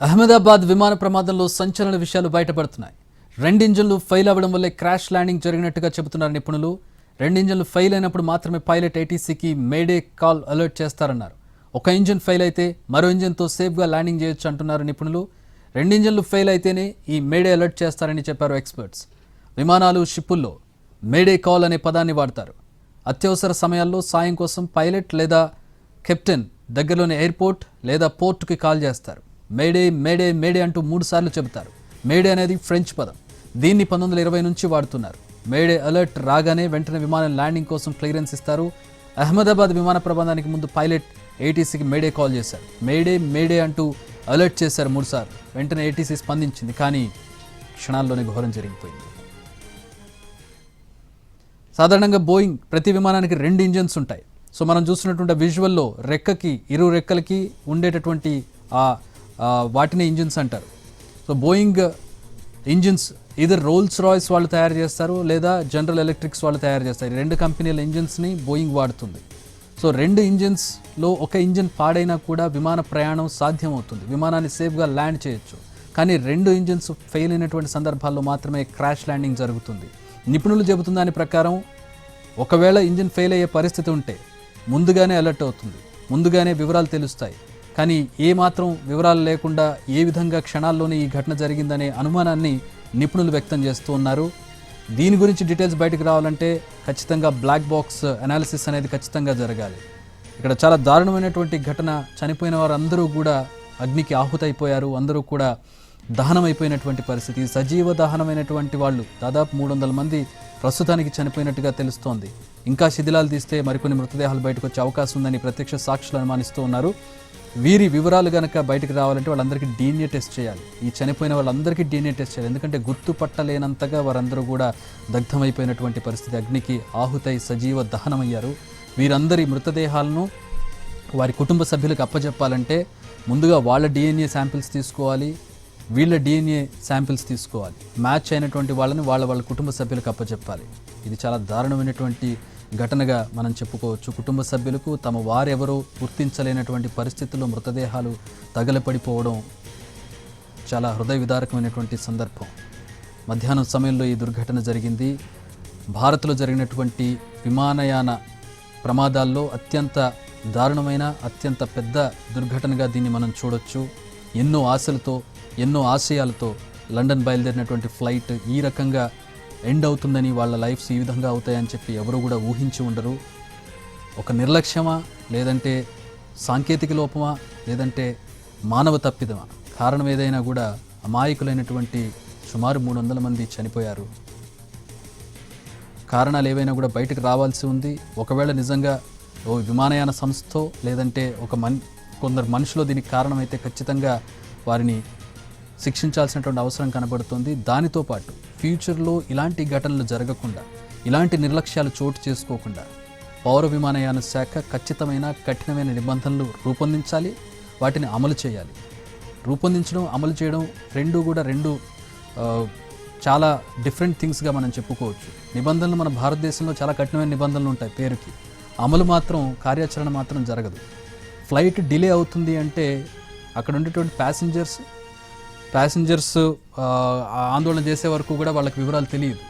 అహ్మదాబాద్ విమాన ప్రమాదంలో సంచలన విషయాలు బయటపడుతున్నాయి. 2 ఇంజన్లు ఫెయిల్ అవ్వడం వల్లే క్రాష్ ల్యాండింగ్ జరిగినట్టుగా చెబుతున్నారు నిపుణులు. 2 ఇంజన్లు ఫెయిల్ అయినప్పుడు మాత్రమే పైలట్ ఏటీసీకి మేడే కాల్ అలర్ట్ చేస్తారన్నారు. ఒక ఇంజన్ ఫెయిల్ అయితే మరో ఇంజన్తో సేఫ్గా ల్యాండింగ్ చేయొచ్చు అంటున్నారు నిపుణులు. 2 ఇంజన్లు ఫెయిల్ అయితేనే ఈ మేడే అలర్ట్ చేస్తారని చెప్పారు ఎక్స్పర్ట్స్. విమానాలు, షిప్పుల్లో మేడే కాల్ అనే పదాన్ని వాడతారు. అత్యవసర సమయాల్లో సాయం కోసం పైలట్ లేదా కెప్టెన్ దగ్గరలోని ఎయిర్పోర్ట్ లేదా పోర్టుకి కాల్ చేస్తారు. మేడే మేడే మేడే అంటూ 3 సార్లు చెబుతారు. మేడే అనేది ఫ్రెంచ్ పదం. దీన్ని 1920 నుంచి వాడుతున్నారు. మేడే అలర్ట్ రాగానే వెంటనే విమానం ల్యాండింగ్ కోసం క్లియరెన్స్ ఇస్తారు. అహ్మదాబాద్ విమాన ప్రమాదానికి ముందు పైలట్ ఏటీసీకి మేడే కాల్ చేశారు. మేడే మేడే అంటూ అలర్ట్ చేశారు 3 సార్లు. వెంటనే ఏటీసీ స్పందించింది. కానీ క్షణాల్లోనే ఘోరం జరిగిపోయింది. సాధారణంగా బోయింగ్ ప్రతి విమానానికి 2 ఇంజన్స్ ఉంటాయి. సో మనం చూస్తున్నటువంటి విజువల్లో ఇరు రెక్కలకి ఉండేటటువంటి వాటిని ఇంజిన్స్ అంటారు. So Boeing engines either Rolls Royce వాళ్ళు తయారు చేస్తారు లేదా జనరల్ ఎలక్ట్రిక్స్ వాళ్ళు తయారు చేస్తారు. 2 కంపెనీల ఇంజిన్స్ని బోయింగ్ వాడుతుంది. సో 2 ఇంజిన్స్లో ఒక ఇంజిన్ పాడైనా కూడా విమాన ప్రయాణం సాధ్యమవుతుంది. విమానాన్ని సేఫ్గా ల్యాండ్ చేయొచ్చు. కానీ 2 ఇంజిన్స్ ఫెయిల్ అయినటువంటి సందర్భాల్లో మాత్రమే క్రాష్ ల్యాండింగ్ జరుగుతుంది. నిపుణులు చెబుతున్న దాని ప్రకారం ఒకవేళ ఇంజిన్ ఫెయిల్ అయ్యే పరిస్థితి ఉంటే ముందుగానే అలర్ట్ అవుతుంది, ముందుగానే వివరాలు తెలుస్తాయి. కానీ ఏమాత్రం వివరాలు లేకుండా ఏ విధంగా క్షణాల్లోనే ఈ ఘటన జరిగిందనే అనుమానాన్ని నిపుణులు వ్యక్తం చేస్తూ ఉన్నారు. దీని గురించి డీటెయిల్స్ బయటకు రావాలంటే ఖచ్చితంగా బ్లాక్ బాక్స్ అనాలిసిస్ అనేది ఖచ్చితంగా జరగాలి. ఇక్కడ చాలా దారుణమైనటువంటి ఘటన. చనిపోయిన వారందరూ కూడా అగ్నికి ఆహుతైపోయారు. అందరూ కూడా దహనమైపోయినటువంటి పరిస్థితి. సజీవ దహనమైనటువంటి వాళ్ళు దాదాపు 300 మంది ప్రస్తుతానికి చనిపోయినట్టుగా తెలుస్తోంది. ఇంకా శిథిలాలు తీస్తే మరికొన్ని మృతదేహాలు బయటకు వచ్చే అవకాశం ఉందని ప్రత్యక్ష సాక్షులు అనుమానిస్తూ ఉన్నారు. వీరి వివరాలు కనుక బయటకు రావాలంటే వాళ్ళందరికీ DNA టెస్ట్ చేయాలి. ఈ చనిపోయిన వాళ్ళందరికీ DNA టెస్ట్ చేయాలి. ఎందుకంటే గుర్తుపట్టలేనంతగా వారందరూ కూడా దగ్ధమైపోయినటువంటి పరిస్థితి. అగ్నికి ఆహుతై సజీవ దహనమయ్యారు. వీరందరి మృతదేహాలను వారి కుటుంబ సభ్యులకు అప్పచెప్పాలంటే ముందుగా వాళ్ళ DNA శాంపిల్స్ తీసుకోవాలి, వీళ్ళ DNA శాంపిల్స్ తీసుకోవాలి. మ్యాచ్ అయినటువంటి వాళ్ళని వాళ్ళ కుటుంబ సభ్యులకు అప్పచెప్పాలి. ఇది చాలా దారుణమైనటువంటి ఘటనగా మనం చెప్పుకోవచ్చు. కుటుంబ సభ్యులకు తమ వారెవరో గుర్తించలేనటువంటి పరిస్థితుల్లో మృతదేహాలు తగలపడిపోవడం చాలా హృదయ విదారకమైనటువంటి సందర్భం. మధ్యాహ్నం సమయంలో ఈ దుర్ఘటన జరిగింది. భారత్లో జరిగినటువంటి విమానయాన ప్రమాదాల్లో అత్యంత దారుణమైన, అత్యంత పెద్ద దుర్ఘటనగా దీన్ని మనం చూడొచ్చు. ఎన్నో ఆశలతో, ఎన్నో ఆశయాలతో లండన్ బయలుదేరినటువంటి ఫ్లైట్ ఈ రకంగా ఎండ్ అవుతుందని, వాళ్ళ లైఫ్స్ ఈ విధంగా అవుతాయని చెప్పి ఎవరు కూడా ఊహించి ఉండరు. ఒక నిర్లక్ష్యమా, లేదంటే సాంకేతిక లోపమా, లేదంటే మానవ తప్పిదమా, కారణం ఏదైనా కూడా అమాయకులైనటువంటి సుమారు 300 మంది చనిపోయారు. కారణాలు ఏవైనా కూడా బయటకు రావాల్సి ఉంది. ఒకవేళ నిజంగా ఓ విమానయాన సంస్థ లేదంటే కొందరు మనుషులు దీనికి కారణమైతే ఖచ్చితంగా వారిని శిక్షించాల్సినటువంటి అవసరం కనబడుతుంది. దానితో పాటు ఫ్యూచర్లో ఇలాంటి ఘటనలు జరగకుండా, ఇలాంటి నిర్లక్ష్యాలు చోటు చేసుకోకుండా పౌర విమానయాన శాఖ ఖచ్చితమైన, కఠినమైన నిబంధనలు రూపొందించాలి. వాటిని అమలు చేయాలి. రూపొందించడం, అమలు చేయడం రెండు చాలా డిఫరెంట్ థింగ్స్గా మనం చెప్పుకోవచ్చు. నిబంధనలు మన భారతదేశంలో చాలా కఠినమైన నిబంధనలు ఉంటాయి పేరుకి. అమలు మాత్రం, కార్యాచరణ మాత్రం జరగదు. ఫ్లైట్ డిలే అవుతుంది అంటే అక్కడ ఉండేటువంటి ప్యాసింజర్స్ ఆందోళన చేసే వరకు కూడా వాళ్ళకి వివరాలు తెలియదు.